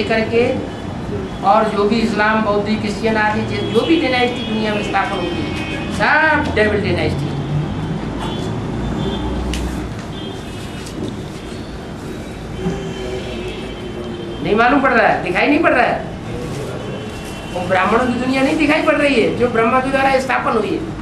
करके और जो भी इस्लाम, बौद्ध, क्रिश्चियन आदि जो भी डायनेस्टी दुनिया में स्थापन होती है सब डेविल डायनेस्टी। नहीं मालूम पड़ रहा है, दिखाई नहीं पड़ रहा है। वो ब्राह्मणों की दुनिया नहीं दिखाई पड़ रही है जो ब्रह्मा के द्वारा स्थापन हुई है।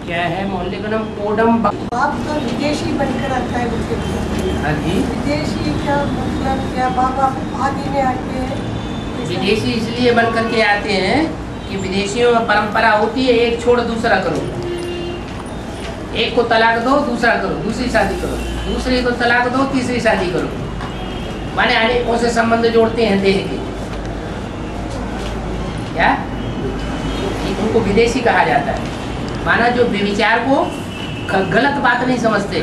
क्या है मोहल्ले का नाम? कोडम। बाप तो विदेशी बनकर आता है उनके। हाँ जी, विदेशी का मतलब क्या? बाबा आगे में आते हैं। विदेशी इसलिए बन करके आते हैं कि विदेशियों में परंपरा होती है एक छोड़ दूसरा करो, एक को तलाक दो दूसरा करो, दूसरी शादी करो, दूसरे को तलाक दो तीसरी शादी करो, माने अनेकों से संबंध जोड़ते हैं देह के। क्या उनको विदेशी कहा जाता है? माना जो व्यभिचार को गलत बात नहीं समझते,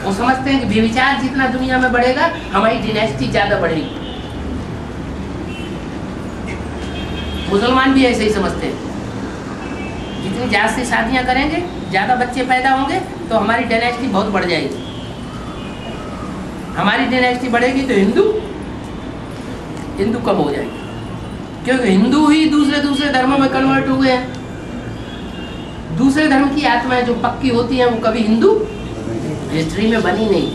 वो समझते हैं कि व्यभिचार जितना दुनिया में बढ़ेगा हमारी डायनेस्टी ज्यादा बढ़ेगी। मुसलमान भी ऐसे ही समझते हैं, जितनी ज्यादा से शादियां करेंगे, ज्यादा बच्चे पैदा होंगे तो हमारी डायनेस्टी बहुत बढ़ जाएगी। हमारी डायनेस्टी बढ़ेगी तो हिंदू कम हो जाएगी, क्योंकि हिंदू ही दूसरे धर्मों में कन्वर्ट हुए हैं। दूसरे धर्म की आत्माएं जो पक्की होती हैं वो कभी हिंदू हिस्ट्री में बनी नहीं।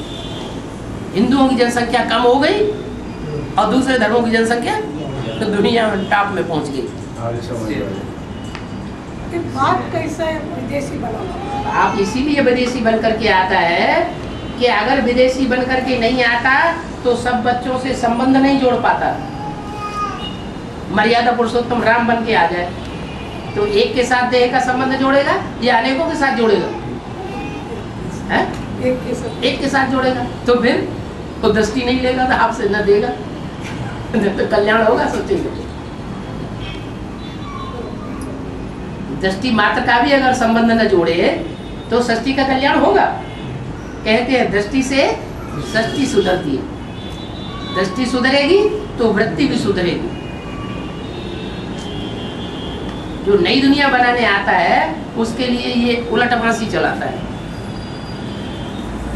हिंदुओं की जनसंख्या कम हो गई और दूसरे धर्मों की जनसंख्या तो दुनिया में टॉप में पहुंच गई। बाप कैसा है विदेशी बना? आप इसीलिए विदेशी बन करके आता है कि अगर विदेशी बन करके नहीं आता तो सब बच्चों से संबंध नहीं जोड़ पाता। मर्यादा पुरुषोत्तम राम बन के आ जाए तो एक के साथ देह का संबंध जोड़ेगा या अनेकों के साथ जोड़ेगा? है? एक के साथ जोड़ेगा तो फिर तो दृष्टि नहीं लेगा तो आपसे न देगा तो कल्याण होगा। सोचेंगे दृष्टि मात्र का भी अगर संबंध न जोड़े तो सृष्टि का कल्याण होगा। कहते हैं दृष्टि से सृष्टि सुधरती है, दृष्टि सुधरेगी तो वृत्ति भी सुधरेगी। जो नई दुनिया बनाने आता है उसके लिए ये उलट फांसी चलाता है।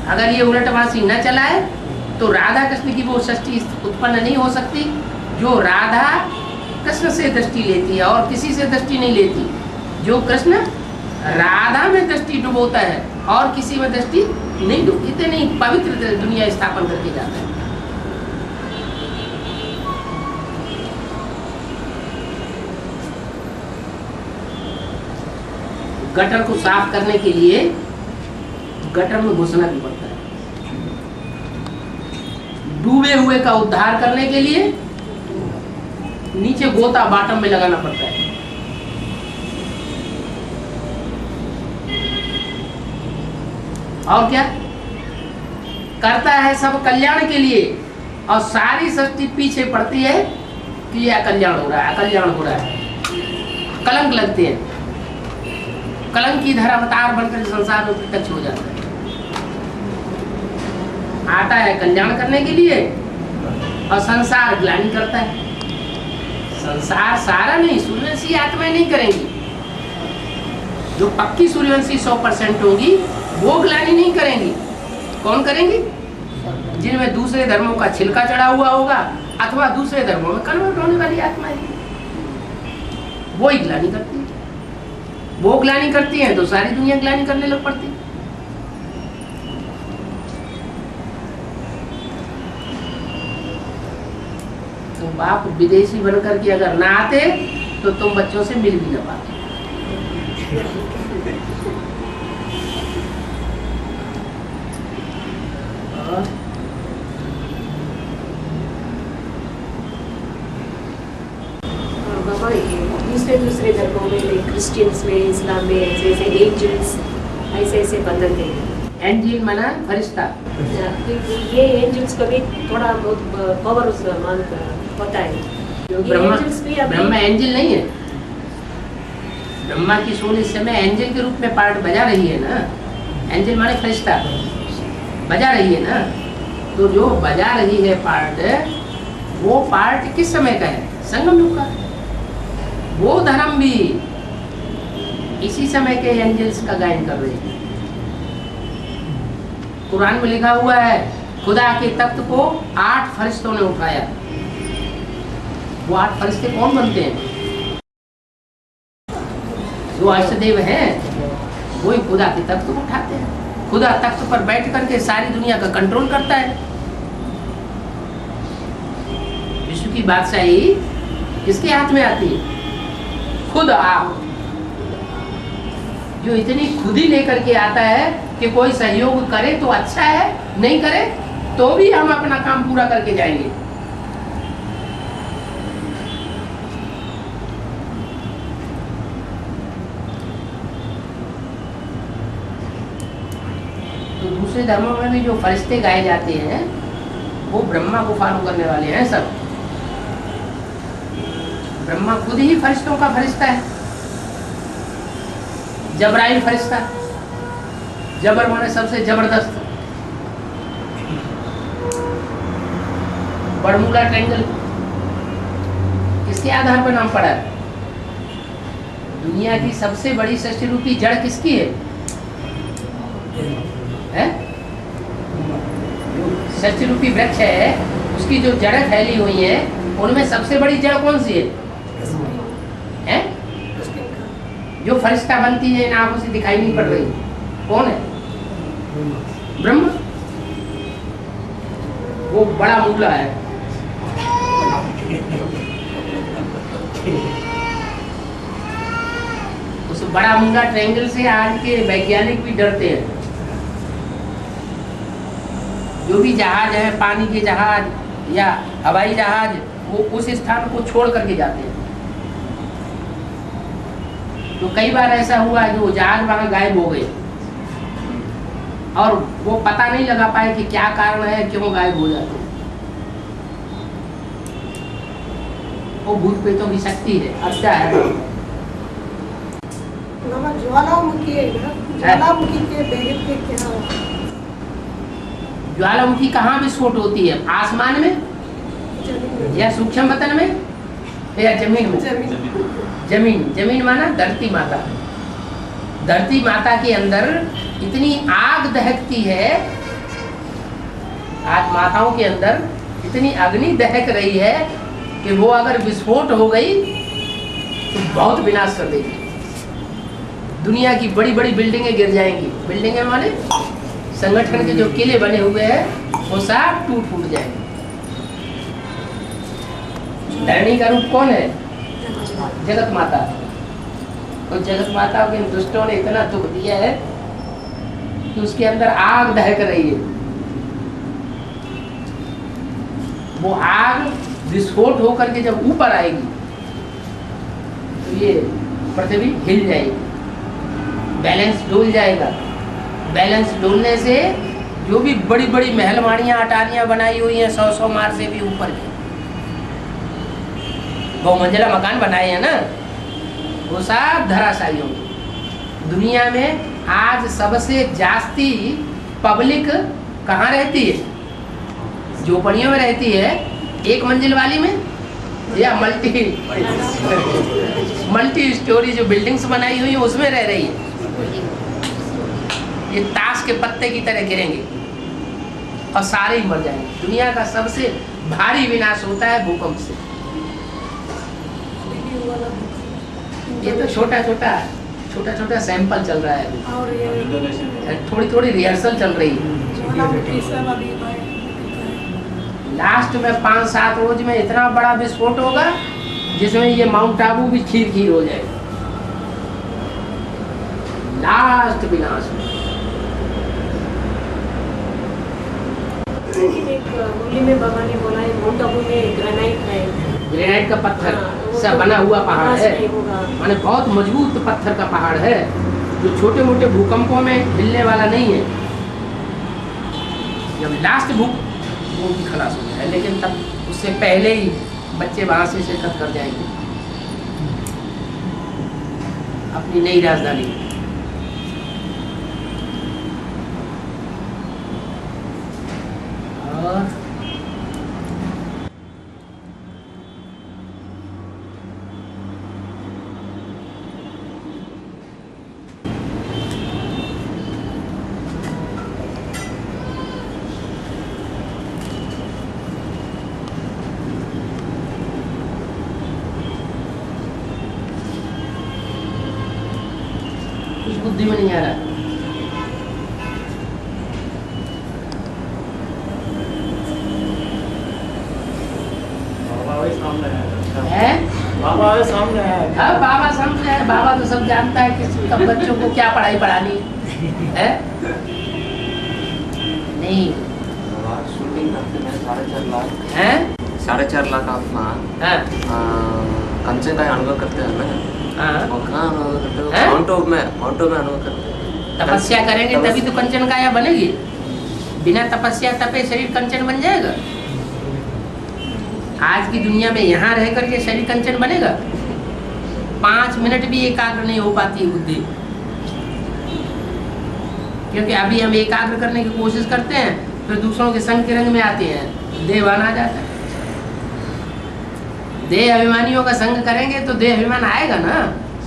अगर ये उलट फांसी न चलाए तो राधा कृष्ण की वो सृष्टि उत्पन्न नहीं हो सकती जो राधा कृष्ण से दृष्टि लेती है और किसी से दृष्टि नहीं लेती। जो कृष्ण राधा में दृष्टि डुबोता है और किसी में दृष्टि नहीं डूबती। इतनी पवित्र दुनिया स्थापन करके जाता है। गटर को साफ करने के लिए गटर में घुसना भी पड़ता है। डूबे हुए का उद्धार करने के लिए नीचे गोता बॉटम में लगाना पड़ता है। और क्या करता है? सब कल्याण के लिए। और सारी सृष्टि पीछे पड़ती है कि यह अकल्याण हो रहा है, अकल्याण हो रहा है। कलंक लगते हैं, कलंक की धरा अवतार बनकर संसार में प्रत्यक्ष हो जाता है। आता है कल्याण करने के लिए और संसार ग्लानि करता है। संसार सारा नहीं, सूर्यवंशी आत्माएं नहीं करेंगी। जो पक्की सूर्यवंशी 100% होगी वो ग्लानि नहीं करेंगी। कौन करेंगी? जिनमें दूसरे धर्मों का छिलका चढ़ा हुआ होगा अथवा दूसरे धर्मों में कन्वर्ट होने वाली आत्माएं, वो ही ग्लानि करती है। वो ग्लानि करती हैं तो सारी दुनिया ग्लानि करने लग पड़ती है। तो बाप विदेशी बनकर के अगर ना आते तो तुम बच्चों से मिल भी ना पाते। बाबा दूसरे धर्मों में, क्रिश्चियंस में, इस्लाम में ऐसे ऐसे एंजल्स ऐसे बंधन हैं। एंजल माना फरिश्ता। ये एंजल्स का भी थोड़ा बहुत पावर होता है। ब्रह्मा एंजल नहीं है। ब्रह्मा की सूंड इस समय एंजल के रूप में पार्ट बजा रही है ना, एंजल माने फरिश्ता बजा रही है ना, तो जो बजा रही है पार्ट, वो पार्ट किस समय का है? संगम युग का। वो धर्म भी इसी समय के एंजल्स का गायन कर रहे हैं। कुरान में लिखा हुआ है खुदा के तख्त को 8 फरिश्तों ने उठाया। वो 8 फरिश्ते कौन बनते हैं? जो अष्टदेव हैं वही खुदा के तख्त को उठाते हैं। खुदा तख्त पर बैठ करके सारी दुनिया का कंट्रोल करता है। विश्व की बादशाही किसके हाथ में आती है? खुद आप, जो इतनी खुद ही लेकर के आता है कि कोई सहयोग करे तो अच्छा है, नहीं करे तो भी हम अपना काम पूरा करके जाएंगे। तो दूसरे धर्मों में भी जो फरिश्ते गाए जाते हैं वो ब्रह्मा को फॉलो करने वाले हैं सब। ब्रह्मा खुद ही फरिश्तों का फरिश्ता है। जबराइल फरिश्ता, जबर माने सबसे जबरदस्त। बरमूडा ट्रायंगल किसके आधार पर नाम पड़ा है? दुनिया की सबसे बड़ी षष्ठी रूपी जड़ किसकी है? षष्ठी रूपी वृक्ष है, उसकी जो जड़ें फैली हुई है उनमें सबसे बड़ी जड़ कौन सी है? जो फरिश्ता बनती है इन आंखों से दिखाई नहीं पड़ रही, कौन है? ब्रह्मा। वो बड़ा मूला है। उस बड़ा मूला ट्रायंगल से आज के वैज्ञानिक भी डरते हैं। जो भी जहाज है, पानी के जहाज या हवाई जहाज, वो उस स्थान को छोड़ करके जाते हैं। तो कई बार ऐसा हुआ है कि वो जहाज वहां गायब हो गए और वो पता नहीं लगा पाए कि क्या कारण है, क्यों गायब हो जाते हैं। वो भूत प्रेतों की शक्ति है। अच्छा है ज्वालामुखी है ना, ज्वालामुखी के बेरिक के क्या? ज्वालामुखी कहाँ विस्फोट होती है? आसमान में या सूक्ष्म वतन में या जमीन में? जमीन माना धरती माता। धरती माता के अंदर इतनी आग दहकती है, आज माताओं के अंदर इतनी अग्नि दहक रही है कि वो अगर विस्फोट हो गई तो बहुत विनाश कर देगी। दुनिया की बड़ी बड़ी बिल्डिंगें गिर जाएंगी। बिल्डिंगें माने संगठन के जो किले बने हुए हैं वो सब टूट जाएंगे। धरणी का रूप कौन है? जगत माता। और जगत माता के दुष्टों ने इतना दुख दिया है कि उसके अंदर आग दहक रही है। वो आग विस्फोट होकर के जब ऊपर आएगी तो ये पृथ्वी हिल जाएगी, बैलेंस डोल जाएगा। बैलेंस डोलने से जो भी बड़ी बड़ी महलमाड़ियाँ अटारियाँ बनाई हुई हैं 100 मार से भी ऊपर की, बहुमंजिला मकान बनाए हैं ना, वो सब धराशायी होंगे। दुनिया में आज सबसे जास्ती पब्लिक कहाँ रहती है? झोपड़ियों में रहती है, 1 मंजिल वाली में या मल्टी स्टोरी जो बिल्डिंग्स बनाई हुई है उसमें रह रही है। ये ताश के पत्ते की तरह गिरेंगे और सारे ही मर जाएंगे। दुनिया का सबसे भारी विनाश होता है भूकंप से। ये तो छोटा छोटा सैंपल चल रहा है, थोड़ी रिहर्सल चल रही है। लास्ट में 5-7 रोज में इतना बड़ा विस्फोट होगा जिसमें ये माउंट आबू भी खीर हो जाएगा। लास्ट विनाश में एक मुरली में बाबा ने बोला है माउंट आबू में ग्रेनाइट है, ग्रेनाइट का पत्थर से बना हुआ पहाड़ है, माने बहुत मजबूत पत्थर का पहाड़ है जो छोटे मोटे भूकंपों में हिलने वाला नहीं है। जब लास्ट वो भी खलास हो जाए, लेकिन तब उससे पहले ही बच्चे वहाँ से शिरकत कर जाएंगे। अपनी नई राजधानी में। और कुछ बुद्धि में नहीं आ रहा। है बाबा सामने है। हाँ, बाबा समझ है, बाबा तो सब जानता है कि कब बच्चों को क्या पढ़ाई पढ़ानी है। नहीं शूटिंग करते हैं 4.5 लाख है 4.5 लाख अपना हाँ कंचे का अनुभव करते हैं ना। हाँ वो कहाँ अनुभव करते हैं? हैं? माउंटो में अनुभव करते हैं। तपस्या करेंगे तभी तो कंचन काया बनेगी। बिना तपस्या तपे शरीर कंचन बन जाएगा। आज की दुनिया में यहाँ रह करके शरीर कंचन बनेगा? 5 मिनट भी एकाग्र नहीं हो पाती बुद्धि, क्योंकि अभी हम एकाग्र करने की कोशिश करते हैं, फिर दूसरों के संग के रंग में आते हैं, देहवान आ जाता है। देह अभिमानियों का संग करेंगे तो देह अभिमान आएगा ना।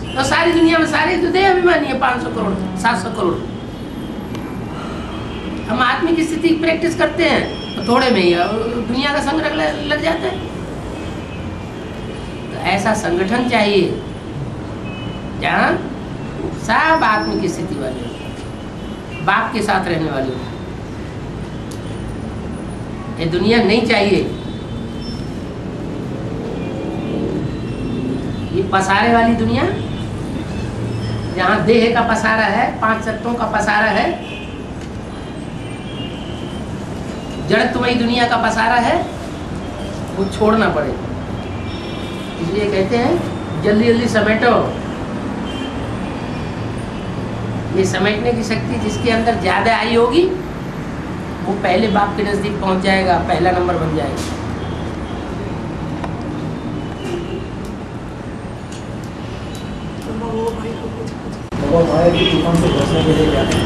तो सारी दुनिया में सारे तो देह अभिमानी है, 500 करोड़ 700 करोड़। हम आत्मिक स्थिति की प्रैक्टिस करते हैं तो थोड़े में ही दुनिया का संग लग जाता है। तो ऐसा संगठन चाहिए जहाँ सब आत्मिक स्थिति वाले, बाप के साथ रहने वाले। ये दुनिया नहीं चाहिए। ये पसारे वाली दुनिया, जहाँ देह का पसारा है, 5 तत्वों का पसारा है, जड़त्वमयी दुनिया का पसारा है, वो छोड़ना पड़ेगा। इसलिए कहते हैं जल्दी जल्दी समेटो। ये समेटने की शक्ति जिसके अंदर ज्यादा आई होगी वो पहले बाप के नजदीक पहुंच जाएगा, पहला नंबर बन जाएगा। वो भाई को कुछ वो माया की तूफान से बचने के लिए क्या करें?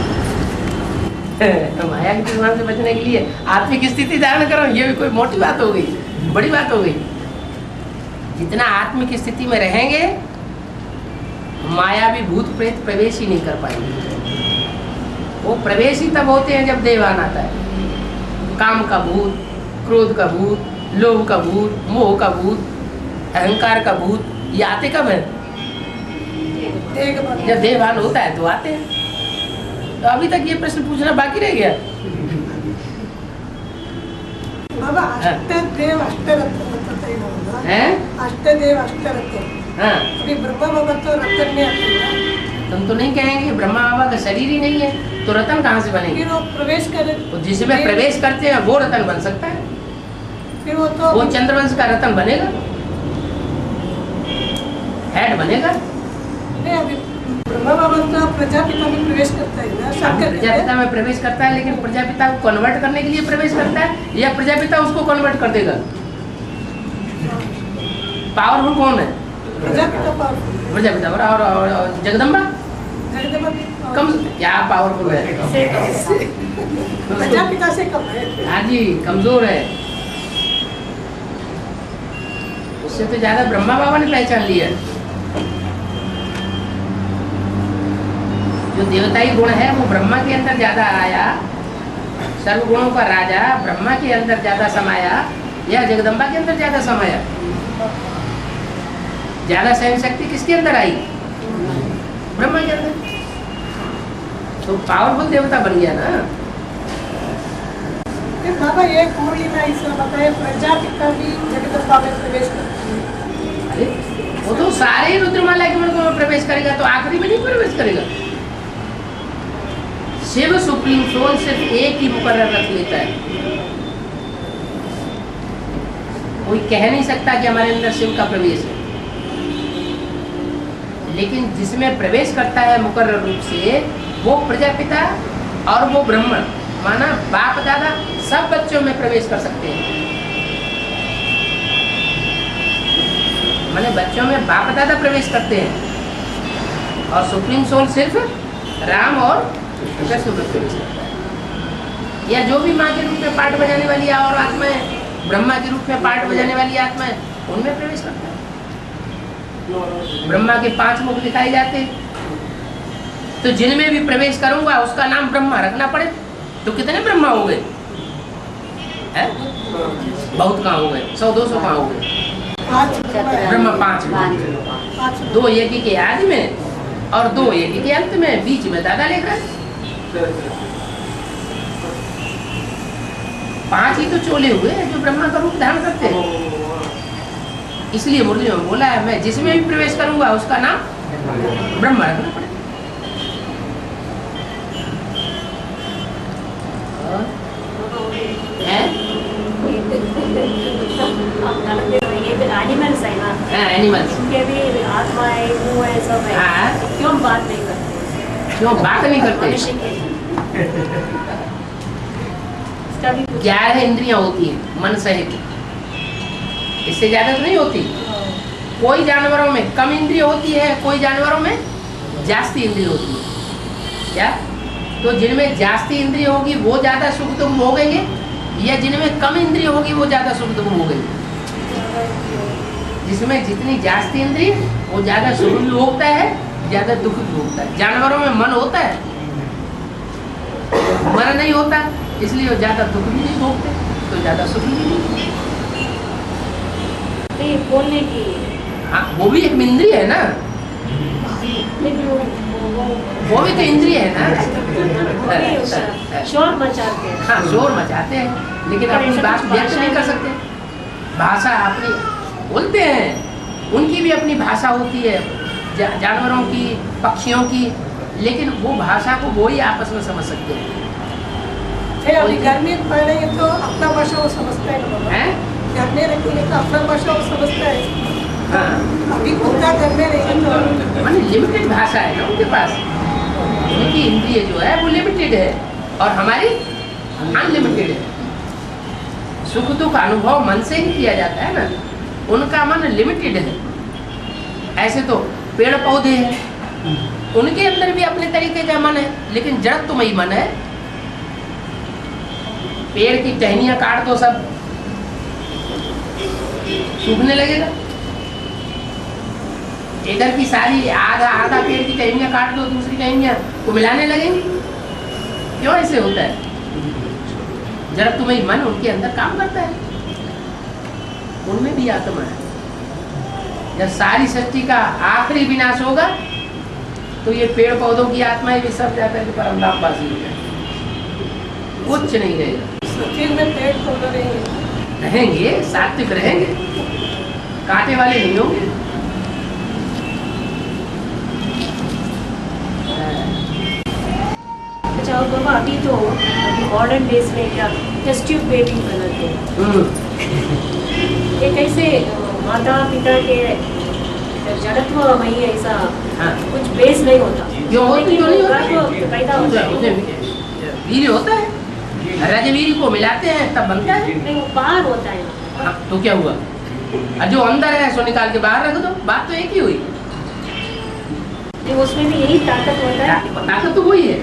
माया की तूफान से बचने के लिए आत्मिक स्थिति धारण करो। ये भी कोई मोटी बात हो गई, बड़ी बात हो गई। जितना आत्मिक स्थिति में रहेंगे माया भी भूत प्रेत प्रवेश ही नहीं कर पाएंगे। वो प्रवेश ही तब होते हैं जब देवान आता है। काम का भूत, क्रोध का भूत, लोभ का भूत, मोह का भूत, अहंकार का भूत, ये आते कब है? एक बार जब देवान होता है तो आते हैं। तो अभी तक ये प्रश्न पूछना बाकी रह गया। बाबा अष्टदेव अष्टरत्न बताते हैं? अष्टदेव अष्टरत्न। हाँ, अभी ब्रह्मा बाबा तो रत्न में आते हैं, तुम तो नहीं कहेंगे ब्रह्मा बाबा का शरीर ही नहीं है तो रतन कहाँ से बनेंगे? फिर वो प्रवेश करे, तो जिसमें प्रवेश करते हैं वो रतन बन सकता है। फिर वो तो वो चंद्रवंश का रतन बनेगा, हेड बनेगा। नहीं, अभी ब्रह्मा बाबा तो प्रजापिता में प्रवेश करता है ना, अब शंकर प्रजापिता में प्रवेश करता है, लेकिन प्रजापिता को कन्वर्ट करने के लिए प्रवेश करता है या प्रजापिता उसको कन्वर्ट कर देगा? पावरफुल कौन है? प्रजापिता पावरफुल, प्रजापिता और जगदम्बा जगदम्बा भी कम, क्या पावरफुल है? प्रजापिता से कम है। हाँ जी, कमजोर है। उससे तो ज्यादा ब्रह्मा बाबा ने पहचान लिया। जो देवताई गुण है वो ब्रह्मा के अंदर ज्यादा आया, सर्वगुणों का राजा ब्रह्मा के अंदर ज्यादा समाया या जगदम्बा के अंदर ज्यादा समाया? ज्यादा सहन शक्ति किसके अंदर आई? ब्रह्मा के अंदर। तो पावरफुल देवता बन गया ना। फिर बाबा एक मुरली में ऐसा बताया प्रजापिता भी जगदम्बा में प्रवेश करती है। अरे वो तो सारे ही रुद्रमाला के मंत्र में प्रवेश करेगा, तो आखिरी में नहीं प्रवेश करेगा। शिव सुप्रीम सोल सिर्फ एक ही मुकर्रर रख लेता है। कोई कह नहीं सकता कि हमारे अंदर शिव का प्रवेश है, लेकिन जिसमें प्रवेश करता है मुकर्रर रूप से वो प्रजापिता और वो ब्रह्मण, माना बाप दादा, सब बच्चों में प्रवेश कर सकते हैं। माने बच्चों में बाप दादा प्रवेश करते हैं, और सुप्रीम सोल सिर्फ राम और कृष्ण में प्रवेश करता है। या जो भी माँ के रूप में पाठ बजाने वाली और आत्माएं, ब्रह्मा के रूप में पाठ बजाने वाली आत्माएं, उनमें प्रवेश करता है। ब्रह्मा के 5 मुख दिखाए जाते हैं, तो जिनमें भी प्रवेश करूंगा उसका नाम ब्रह्मा रखना पड़े तो कितने ब्रह्मा हो गए? बहुत कहाँ हो गए? 100-200 कहाँ हो गए? 5 ब्रह्मा 5 में, 2 यज्ञ के आदि में और 2 यज्ञ के अंत में, बीच में दादा लेकर 5 ही तो चोले हुए हैं जो ब्रह्मा का रूप धारण करते हैं। इसलिए मुरली में बोला है, मैं जिसमें भी प्रवेश करूंगा उसका नाम ब्रह्मा रखना पड़ेगा। एनिमल्स है ना, एनिमल्स उनके भी आत्मा है, मुंह है, सब है। हाँ। क्यों बात नहीं करते? क्यों बात नहीं करते? मनुष्य के इसका भी कुछ 11 इंद्रियां होती हैं मन सहित, इससे ज्यादा तो नहीं होती। कोई जानवरों में कम इंद्रिय होती है, कोई जानवरों में जास्ती इंद्रिय होती है। क्या? तो जिनमें जास्ती इंद्रिय होगी वो ज्यादा सुख दुख भोगेंगे, या जिनमें कम इंद्रिय होगी वो ज्यादा सुख दुख भोगेंगे? जिसमें जितनी जास्ती इंद्रिय वो ज्यादा सुख भी भोगता है, ज्यादा दुख भी भोगता है। जानवरों में मन होता है, मन नहीं होता, इसलिए वो ज्यादा दुख भी नहीं भोगते, तो ज्यादा सुख भी नहीं भोगते। नहीं बोलने की। हाँ, वो भी एक इंद्रिय है ना, वो भी तो इंद्रिय है ना। शोर मचाते हैं। हाँ, शोर मचाते हैं, लेकिन अपनी बात व्यक्त नहीं कर सकते। भाषा अपनी बोलते हैं, उनकी भी अपनी भाषा होती है, जानवरों की, पक्षियों की, लेकिन वो भाषा को वो ही आपस में समझ सकते हैं। अभी घर में पढ़ रहे हैं तो अपना भाषा वो समझता है ना, हैं? घर में रखेंगे तो अपना भाषा वो समझता है। हाँ, अभी खुद का घर में रहेंगे तो माने लिमिटेड भाषा है ना उनके पास। उनकी इंद्रिय जो है वो लिमिटेड है और हमारी अनलिमिटेड है। सुख दुख अनुभव मन से ही किया जाता है ना, उनका मन लिमिटेड है। ऐसे तो पेड़ पौधे हैं, उनके अंदर भी अपने तरीके का मन है, लेकिन जड़त्वमयी मन है। पेड़ की टहनियां काट दो, सब सूखने लगेगा। इधर की सारी आधा पेड़ की टहनियां काट दो, दूसरी टहनियां को मिलाने लगेंगी। क्यों ऐसे होता है? जड़त्वमयी मन उनके अंदर काम करता है, उनमें भी आत्मा है। जब सारी सृष्टि का आखिरी विनाश होगा तो ये पेड़ पौधों की आत्माएं भी सब जाकर के परमधाम वासी हो जाएंगे, कुछ नहीं रहेगा। फिर में पेड़ पौधे रहेंगे, रहेंगे, सात्विक रहेंगे, कांटे वाले नहीं होंगे। अच्छा, और बाबा अभी तो मॉडर्न डेज में क्या टेस्ट ट्यूब बेबी बनाते हैं, ये कैसे माता पिता के जड़त्व वही ऐसा हाँ। कुछ बेस नहीं होता? क्यों लेकिन नहीं होता? गर्भ पैदा होता है, वीर्य होता है, रजवीर्य को मिलाते हैं तब बनता है। नहीं वो बाहर होता है। हाँ, तो क्या हुआ? और जो अंदर है सो निकाल के बाहर रख दो, बात तो एक ही हुई। नहीं उसमें भी यही ताकत होता है। ताकत तो वही है,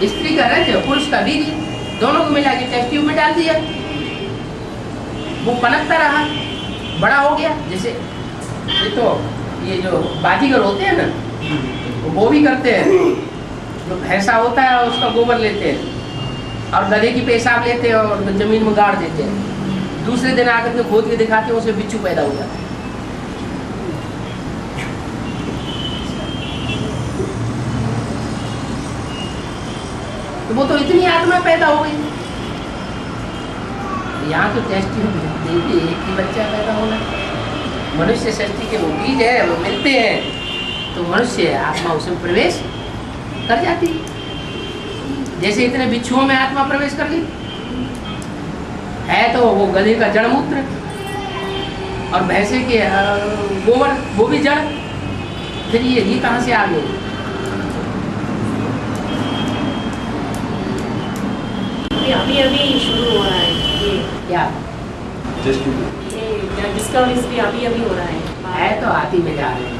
स्त्री का रज पुरुष का वीर्य, दोनों को मिला के टेस्ट ट्यूब में डाल दिया, वो पनपता रहा, बड़ा हो गया। जैसे ये तो ये जो बाजीगर होते हैं ना, वो भी करते हैं। जो भैंसा होता है उसका गोबर लेते हैं और गधे की पेशाब लेते हैं और जमीन में गाड़ देते हैं। दूसरे दिन आकर के खोद के दिखाते हैं, उससे बिच्छू पैदा हो जाता है। तो वो तो इतनी आत्मा पैदा हो गई। यहाँ तो टेस्ट देखिए, एक ही बच्चा पैदा होना। मनुष्य सृष्टि के वो बीज है, वो मिलते हैं तो मनुष्य आत्मा उसमें प्रवेश कर जाती है। जैसे इतने बिच्छुओं में आत्मा प्रवेश कर गई है, तो वो गधे का जड़मूत्र और भैंसे के गोबर, वो भी जड़। फिर ये कहाँ से आ गए? अभी अभी शुरू हो रहा है ये क्या डिस्कवरीज भी अभी अभी हो रहा है। है तो हाथी में जा रहे हैं।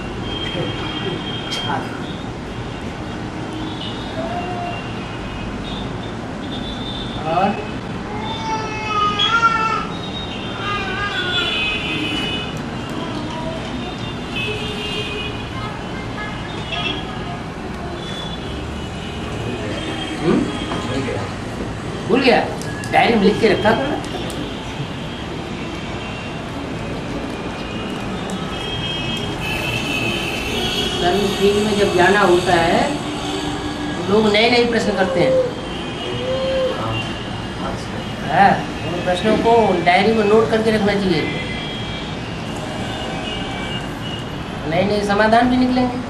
भूल गया? डायरी में लिख के रखा करो। सर्विस फील्ड में जब जाना होता है तो लोग नए नए प्रश्न करते हैं। हाँ, उन प्रश्नों को डायरी में नोट करके रखना चाहिए, नए नए समाधान भी निकलेंगे।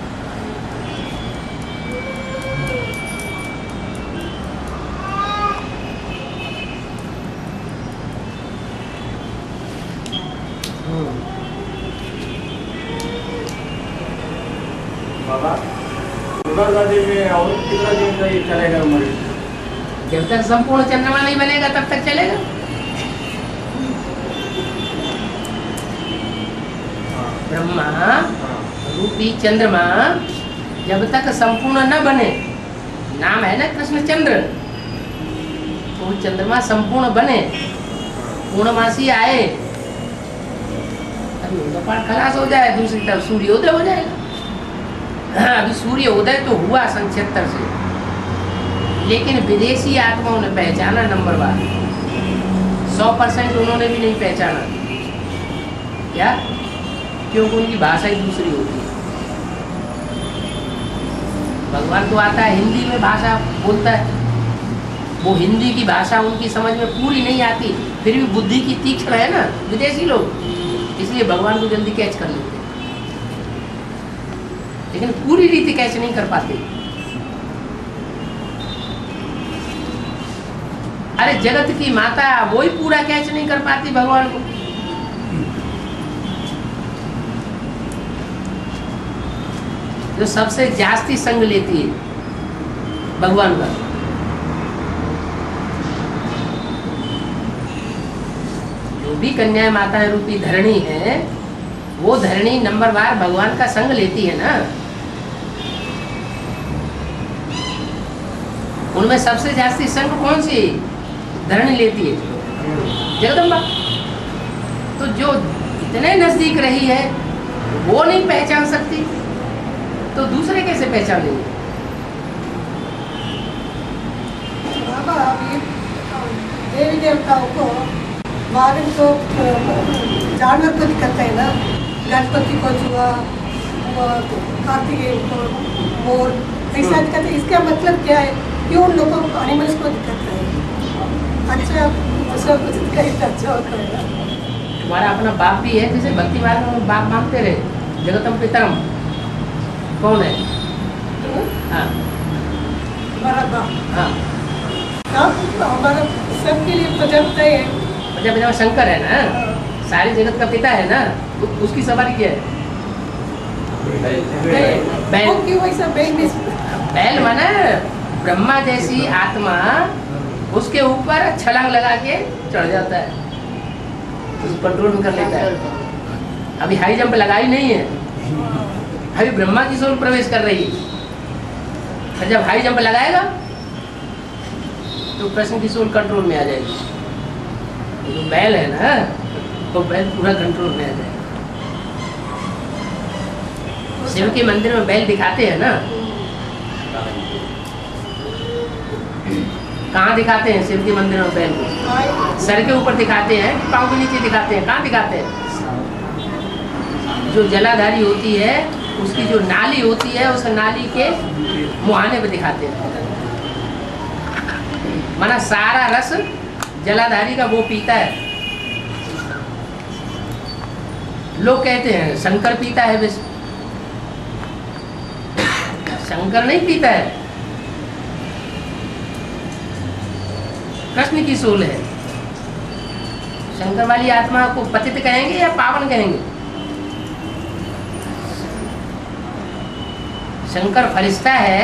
बाबा दुर्गागादी में और कितना दिन का ये चलेगा मरीज? जब तक संपूर्ण चंद्रमा नहीं बनेगा तब तक चलेगा। ब्रह्मा रूपी चंद्रमा जब तक संपूर्ण न बने, नाम है ना कृष्ण चंद्र, तो चंद्रमा संपूर्ण बने, पूर्णमासी आए, अभी उनका पाठ खलास हो जाए, दूसरी तरफ सूर्योदय हो जाएगा। अभी सूर्योदय तो हुआ सन 76 से, लेकिन विदेशी आत्माओं ने पहचाना नंबर बार, 100% उन्होंने भी नहीं पहचाना। क्या? क्योंकि उनकी भाषा ही दूसरी होती है। भगवान तो आता है हिंदी में भाषा बोलता है, वो हिंदी की भाषा उनकी समझ में पूरी नहीं आती, फिर भी बुद्धि की तीक्ष्ण है ना विदेशी लोग, इसलिए भगवान को जल्दी कैच कर लेते हैं, लेकिन पूरी रीति कैच नहीं कर पाते। अरे जगत की माता वो ही पूरा कैच नहीं कर पाती भगवान को। जो सबसे जास्ती संग लेती है भगवान का, जो भी कन्या माता रूपी धरणी है, वो धरणी नंबर बार भगवान का संग लेती है ना। उनमें सबसे जास्ती संग कौन सी धरणी लेती है? जगदम्बा। तो जो इतने नजदीक रही है वो नहीं पहचान सकती, तो दूसरे कैसे पहचान लेंगे? बाबा अभी देवी देवताओं को वाहन को जानवर को दिखाते हैं ना, गणपति को जुआ, कार्तिकेय को मोर, ऐसा दिखाते हैं। इसका मतलब क्या है? क्यों उन लोगों को एनिमल्स को दिखाता है? अच्छा दूसरा कुछ दिखाई तो अच्छा होता है। तुम्हारा अपना बाप भी है, जैसे भक्ति मार्ग में बाप मानते रहे, जगतम पितरम कौन है? हाँ हमारा बाप, हाँ, हमारा सबके लिए प्रजापति है। प्रजापिता शंकर है ना, सारी जगत का पिता है ना, उसकी सवारी क्या है? बैल। वो क्यों ऐसा बैल माना ब्रह्मा जैसी आत्मा उसके ऊपर छलांग लगा के चढ़ जाता है, उसको कंट्रोल में कर लेता है। अभी हाई जंप लगाई नहीं है, अभी ब्रह्मा की सोल प्रवेश कर रही है, और जब हाई जंप लगाएगा तो कृष्ण की सोल कंट्रोल में आ जाएगी। जो बैल है ना, तो बैल पूरा कंट्रोल में आ जाएगा। शिव के मंदिर में बैल दिखाते हैं ना, कहाँ दिखाते हैं? शिव के मंदिर में बैल को सर के ऊपर दिखाते हैं, पाँव के नीचे दिखाते हैं। कहाँ दिखाते हैं? जो जलाधारी होती है उसकी जो नाली होती है, उस नाली के मुहाने पे दिखाते हैं। माना सारा रस जलाधारी का वो पीता है। लोग कहते हैं शंकर पीता है, बस शंकर नहीं पीता है, कृष्ण की सोल है। शंकर वाली आत्मा को पतित कहेंगे या पावन कहेंगे? शंकर फरिश्ता है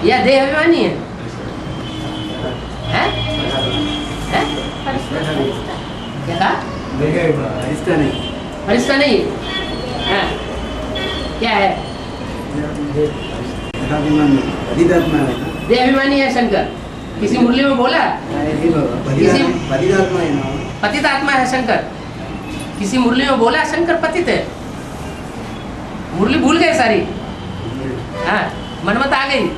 या देह अभिमानी है? हैं? हैं? क्या कहा? फरिश्ता नहीं, फरिश्ता नहीं है। क्या है? देह अभिमानी है शंकर। किसी मुरली में बोला? पतित आत्मा है शंकर। किसी मुरली में बोला शंकर पतित है? मुरली भूल गए सारी। हाँ, मनमत आ गई।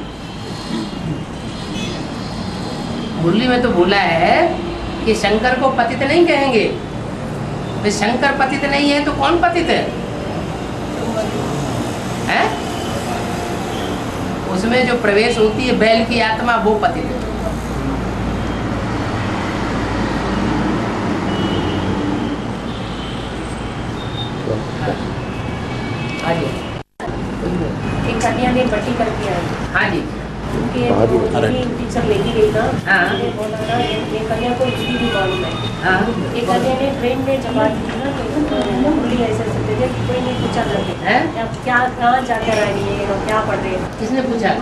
मुरली में तो बोला है कि शंकर को पतित नहीं कहेंगे। तो शंकर पतित नहीं है तो कौन पतित है? हैं? उसमें जो प्रवेश होती है बैल की आत्मा, वो पतित है। हाँ जी, एक कन्या ने बट्टी करके आई, हाँ जी, उनके टीचर लेके गई ना, हाँ। उन्होंने बोला ना ये कन्या को हिंदी भी मालूम है। हाँ, एक कन्या ने ट्रेन में जब बात की ना तो मुरली ऐसे ऐसे दे कोई नहीं पूछा करते हैं? क्या कहाँ जाकर आई है और क्या पढ़ रहे हैं, किसने पूछा?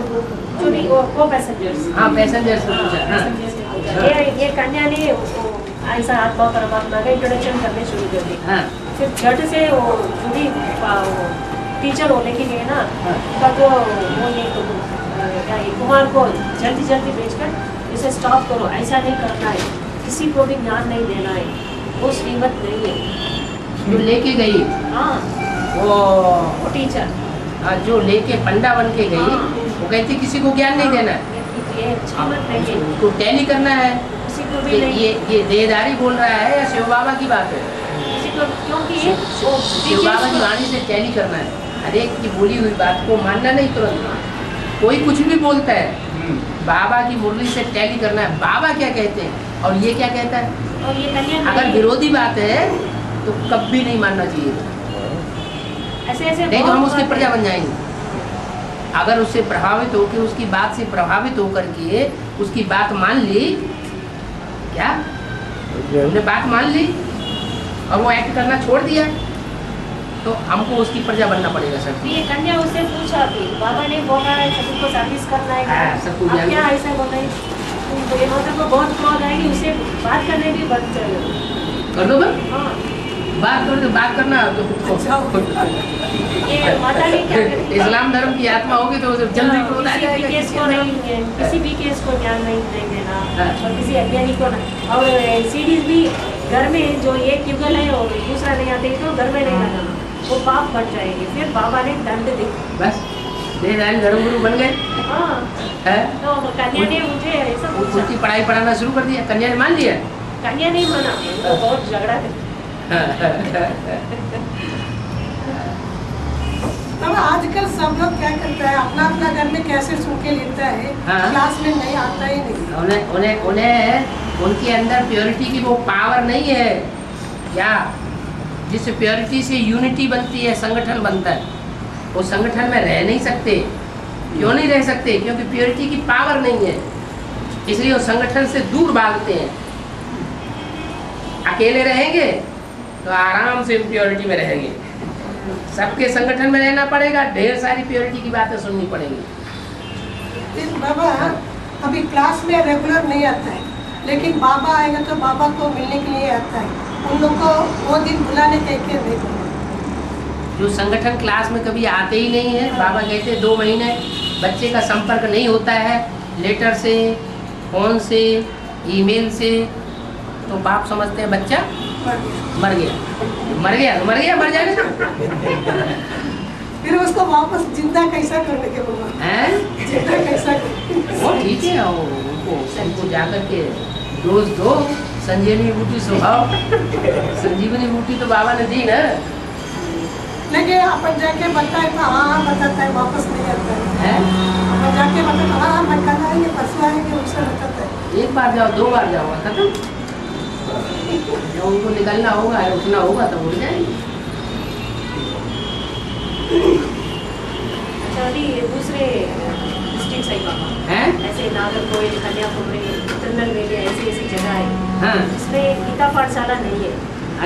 जो नहीं वो पैसेंजर्स। हाँ, पैसेंजर से पूछा। हाँ, ये कन्या ने उसको ऐसा आत्मा परमात्मा का इंट्रोडक्शन करने शुरू कर दी। हाँ, फिर झट से वो जो भी टीचर होने के लिए ना, हाँ। तब वो ये क्या ये कुमार को जल्दी जल्दी भेजकर इसे स्टॉप करो, ऐसा नहीं करना है, किसी को भी ज्ञान नहीं देना है, वो श्रीमत नहीं है। जो लेके गई हाँ, वो टीचर जो लेके पंडा बन के गई, हाँ। वो कहती किसी को ज्ञान नहीं देना है, ये श्रीमत नहीं है, उसको टैली करना है। किसी को कि भी नहीं, ये देहदारी बोल रहा है या शिव बाबा की बात है? किसी को, क्योंकि वो शिव बाबा की वाणी से टैली करना है। हर एक की बोली हुई बात को मानना नहीं तुरंत। कोई कुछ भी बोलता है, बाबा की मुरली से टैली करना है। बाबा क्या कहते हैं और ये क्या कहता है? और ये कन्या अगर नहीं, विरोधी बात है तो कभी नहीं मानना चाहिए, ऐसे ऐसे नहीं तो हम बहुत उसकी बातें- प्रजा बन जाएंगे। अगर उससे प्रभावित होकर, उसकी बात से प्रभावित होकर के उसकी बात मान ली, क्या हमने बात मान ली और वो एक्ट करना छोड़ दिया, तो हमको उसकी प्रजा बनना पड़ेगा सर। ये कन्या उससे पूछा कि बाबा ने बोला है सबको सर्विस करना है, हाँ, सबको अब ज्ञान- क्या ऐसा बोला है? तो ये मतलब को बहुत क्रोध आएगी, उससे बात करने भी बंद कर दो। कर दो बस, हाँ, बात करना तो ये माता ने क्या करी? इस्लाम धर्म की आत्मा होगी तो उसे जल्दी क्रोध आ किसी भी जाएगा। केस को नहीं, किसी भी केस को ज्ञान नहीं देना, हाँ। और किसी अज्ञानी को नहीं। और सीरीज भी घर में जो एक युगल है और दूसरा नहीं आते तो घर में नहीं लगाना, वो पाप बन जाएंगे। फिर बाबा ने दंड दी। बस देहदारी धर्मगुरु बन गए हाँ, है। तो कन्या ने मुझे ऐसा पूछा, उसकी पढ़ाई पढ़ाना शुरू कर दिया, कन्या ने मान लिया। कन्या नहीं माना, वो बहुत झगड़ा करती। अब आजकल सब लोग क्या करता है, अपना अपना घर में कैसे सुन के लेता है, हाँ। क्लास में नहीं आता ही नहीं। उन्हें उनके अंदर प्योरिटी की वो पावर नहीं है क्या, जिस प्योरिटी से यूनिटी बनती है, संगठन बनता है। वो संगठन में रह नहीं सकते। क्यों नहीं रह सकते? क्योंकि प्योरिटी की पावर नहीं है, इसलिए वो संगठन से दूर भागते हैं। अकेले रहेंगे तो आराम से प्योरिटी में रहेंगे, सबके संगठन में रहना पड़ेगा, ढेर सारी प्योरिटी की बातें सुननी पड़ेंगी। फिर बाबा अभी क्लास में रेगुलर नहीं आता है, लेकिन बाबा आएगा तो बाबा को मिलने के लिए आता है। उन लोग को वो दिन बुलाने के नहीं बोला। जो संगठन क्लास में कभी आते ही नहीं है, बाबा कहते हैं 2 महीने बच्चे का संपर्क नहीं होता है, लेटर से, फोन से, ईमेल से, तो बाप समझते हैं बच्चा मर गया। मर जाने दो। फिर उसको वापस जिंदा कैसा करने के बोला, हैं? जिंदा कैसा कर। वो ठीक है, उनको जाकर के डोज दो, संजीवनी बूटी स्वभाव। संजीवनी बूटी तो बाबा ने दी ना। लेकिन अपन जाके बताए तो हाँ बताता है, वापस नहीं आता है। हैं? अपन जाके बताता हाँ मैं कल आएंगे, परसों आएंगे, उससे बताता है। 1 बार जाओ, 2 बार जाओ, खत्म। जब उनको निकलना होगा, उठना होगा तब उठ जाएंगे। अच्छा, अभी दूसरे डिस्ट्रिक्ट साई बाबा हैं? ऐसे नागरकोइल, कन्याकुमारी, तिरुनेलवेली ऐसी ऐसी जगह है, हाँ, इसमें गीता पाठशाला नहीं है।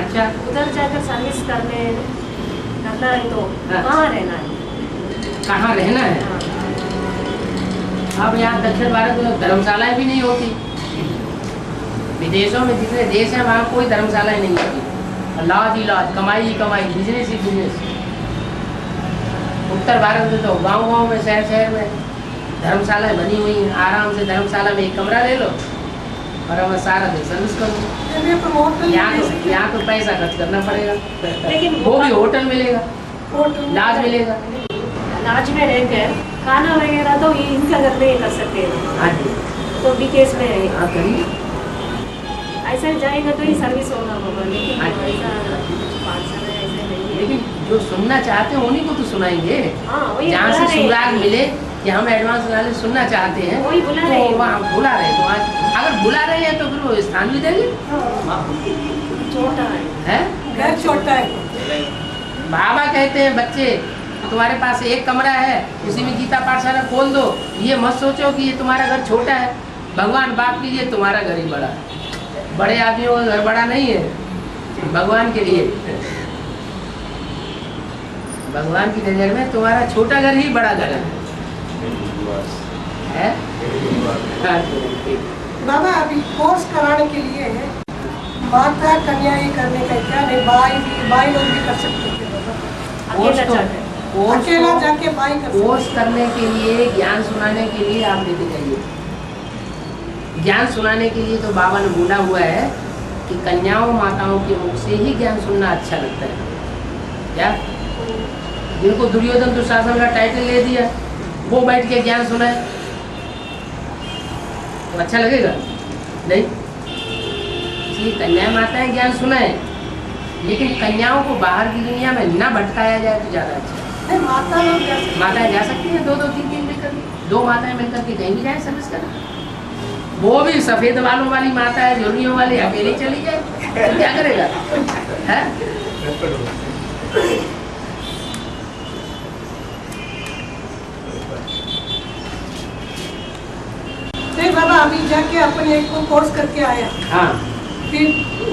अच्छा, उधर जाकर सर्विस करना है तो हाँ। कहाँ रहना है? कहाँ रहना है? हाँ, अब यहाँ दक्षिण भारत में धर्मशालाएं भी नहीं होती। विदेशों में जितने देश हैं वहाँ कोई धर्मशालाएं नहीं होती। लॉज ही लॉज, कमाई ही कमाई, बिजनेस ही बिजनेस। उत्तर भारत में तो गांव-गांव में, शहर में धर्मशालाएं बनी हुई हैं। आराम से धर्मशाला में एक कमरा ले लो और हमें सारा दिन सर्विस करो। ये प्रमोट यहाँ तो पैसा खर्च करना पड़ेगा, लेकिन वो भी होटल मिलेगा, लाज मिलेगा। लाज में रहकर खाना वगैरह तो ये इनका घर में ही कर सकते हैं। हाँ जी, तो भी केस में है। हाँ करिए। ऐसा जाएगा तो ही सर्विस होगा बाबा, लेकिन हाँ। ऐसा पाठशाला ऐसा नहीं है। लेकिन जो सुनना चाहते हैं उन्हीं को तो सुनाएंगे। हाँ वही जहाँ बुला से रहे हैं। सुराग मिले कि हम एडवांस नॉलेज सुनना चाहते हैं, वही बुला रहे तो हैं। वहाँ बुला रहे हैं। तो आज अगर बुला रहे हैं तो फिर वो स्थान भी देंगे। छोटा है। हैं? घर छोटा है। बाबा कहते हैं बच्चे तुम्हारे पास एक कमरा है, उसी में गीता पाठशाला खोल दो। ये मत सोचो कि ये तुम्हारा घर छोटा है। भगवान बाप के लिए तुम्हारा घर ही बड़ा है। बड़े आदमियों का घर बड़ा नहीं है, भगवान के लिए। भगवान की नजर में तुम्हारा छोटा घर ही बड़ा घर है। हाँ, बाबा अभी कोर्स कराने के लिए माता कन्या ही करने का क्या नहीं, बाई लोग भी कर सकते हैं बाबा। अकेला जाकर। अकेला जाके बाई कर कोर्स सकते करने के लिए, ज्ञान सुनाने के लिए आप लेते जाइए। ज्ञान सुनाने के लिए तो बाबा ने बोला हुआ है कि कन्याओं माताओं के मुख से ही ज्ञान सुनना अच्छा लगता है। क्या जिनको दुर्योधन दुशासन का टाइटल ले दिया वो बैठ के ज्ञान सुनाए तो अच्छा लगेगा? नहीं। इसलिए कन्या माताएं ज्ञान सुनाए, लेकिन कन्याओं को बाहर की दुनिया में ना भटकाया जाए तो ज़्यादा अच्छा है। हैं। माता लोग जा सकते हैं। माताएं जा सकती हैं, दो दो तीन तीन मिलकर, दो माताएं मिलकर के कहीं भी जाए सर्विस करना। वो भी सफेद बालों वाली माता है, झुर्रियों वाली, अकेली चली जाए तो क्या करेगा? है? नहीं बाबा अभी जाके अपने एक को कोर्स करके आया, हाँ फिर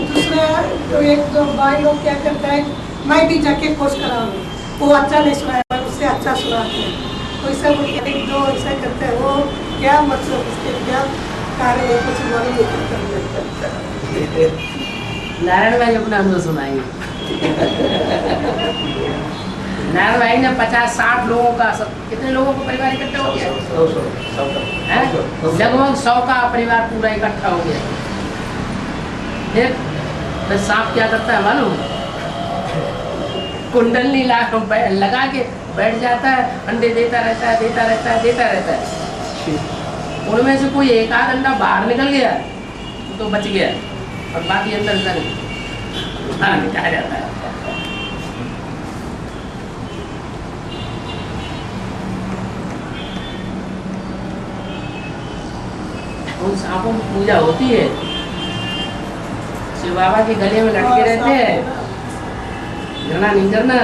दूसरा जो एक दो भाई लोग क्या करता है, मैं भी जाके कोर्स कराऊंगी, वो अच्छा नहीं सुनाया, मैं उससे अच्छा सुनाती हूँ। तो ऐसा बोल के एक दो ऐसा करते हैं, वो क्या मतलब इसके क्या कार्य है, कुछ मालूम नहीं करता। नारायण भाई अपना अनुभव सुनाएंगे। नारायण भाई ने 50-60 लोगों का, सब कितने लोगों का परिवार इकट्ठा हो गया? हैं? लगभग 100 का परिवार पूरा इकट्ठा हो गया। फिर सांप क्या करता है मालूम? कुंडलनी लगा के बैठ जाता है, अंडे देता रहता है, देता रहता है, देता रहता है। उनमें से कोई एक आध अंडा बाहर निकल गया तो बच गया, और बाकी अंदर निकाला जाता है। उन सांपों की पूजा होती है, शिव बाबा के गले में लटके रहते हैं। घृणा नहीं करना।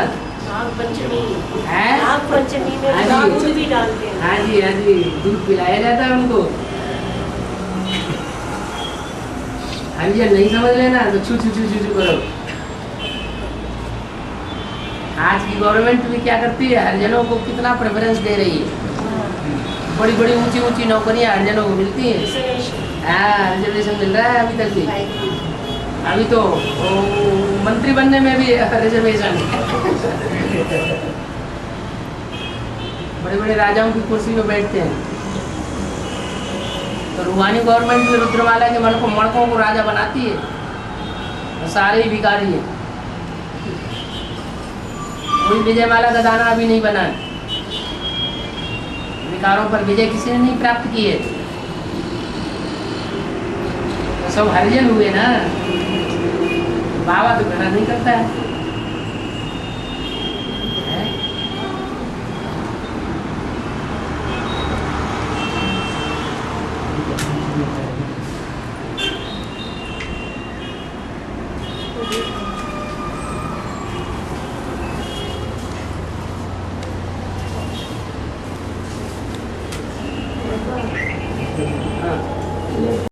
नाग पंचमी है? नाग पंचमी में हाँ जी। नाग दूध भी डालते हैं। हाँ जी, हाँ जी, दूध पिलाया जाता है उनको। हरिजन नहीं समझ लेना तो छू छू छू छू छू करो। आज की गवर्नमेंट भी क्या करती है, हरिजनों को कितना प्रेफरेंस दे रही है। बड़ी बड़ी ऊंची ऊंची नौकरियां हरिजनों को मिलती हैं। हाँ, रिजर्वेशन मिल रहा है अभी तक भी। अभी तो मंत्री बनने में भी रिजर्वेशन। बड़े बड़े राजाओं की कुर्सी में बैठते हैं। तो रूहानी गवर्नमेंट में रुद्रमाला के मणकों को राजा बनाती है, तो सारे ही भिखारी हैं। कोई विजयमाला का दाना अभी नहीं बना है। विकारों पर विजय किसी ने नहीं प्राप्त की है। तो सब हरिजन हुए ना। बाबा तो घृणा नहीं करता है।